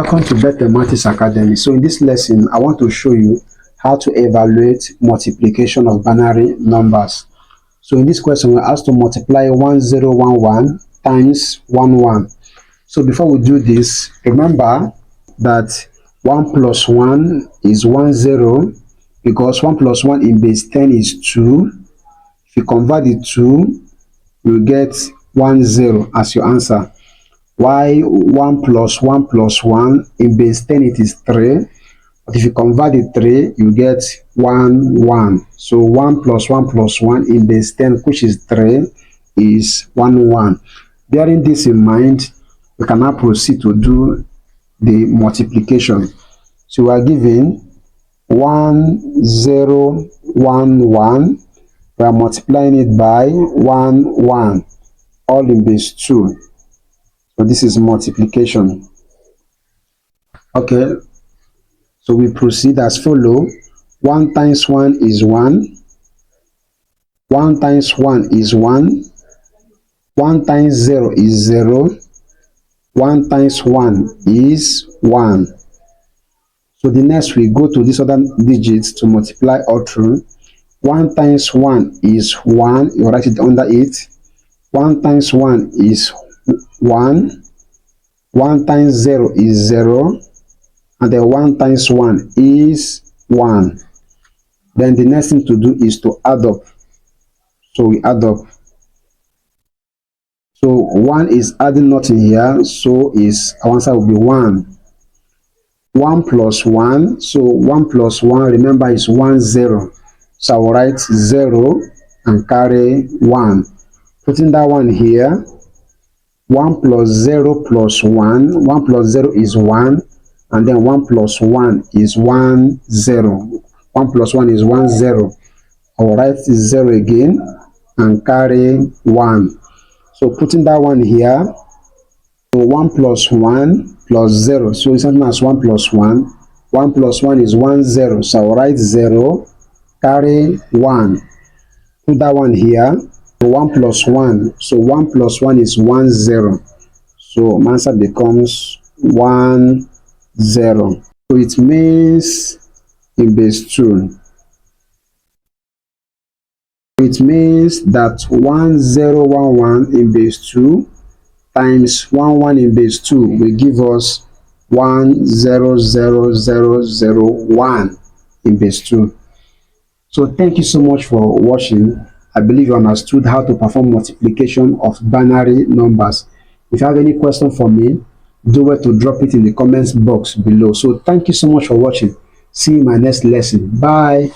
Welcome to Bethelmatics Academy. So in this lesson, I want to show you how to evaluate multiplication of binary numbers. So in this question, we're asked to multiply 1011 times 11. So before we do this, remember that 1 plus 1 is 10 because 1 plus 1 in base 10 is 2. If you convert the 2, you get 10 as your answer. Why 1 plus 1 plus 1 in base 10 it is 3, but if you convert the 3 you get 1. So 1 plus 1 plus 1 in base 10, which is 3, is 1. Bearing this in mind, we can now proceed to do the multiplication. So we are given 1011, we are multiplying it by 1, all in base 2. So this is multiplication. Okay, so we proceed as follow. 1 times 1 is 1. 1 times 1 is 1. 1 times 0 is 0. 1 times 1 is 1. So the next we go to these other digits to multiply all through. 1 times 1 is 1. You write it under it. 1 times 1 is 1. 1 times 0 is 0. And then 1 times 1 is 1. Then the next thing to do is to add up. So we add up. So 1 is adding nothing here. So our answer will be 1. 1 plus 1. So 1 plus 1, remember, is 10. So I will write 0 and carry 1. Putting that one here. 1 plus 0 plus 1. 1 plus 0 is 1. And then 1 plus 1 is 1. 1 plus 1 is 10. I will write 0 again and carry 1. So putting that one here. So 1 plus 1 plus 0. So it's something as 1 plus 1. 1 plus 1 is 10. So I will write 0, carry 1. Put that one here. 1 plus 1. So 1 plus 1 is 10. So my answer becomes 10. So it means in base 2. It means that 1011 in base 2 times 11 in base 2 will give us 100001 in base 2. So thank you so much for watching. I believe you understood how to perform multiplication of binary numbers. If you have any question for me, do well to drop it in the comments box below. So thank you so much for watching. See you in my next lesson. Bye.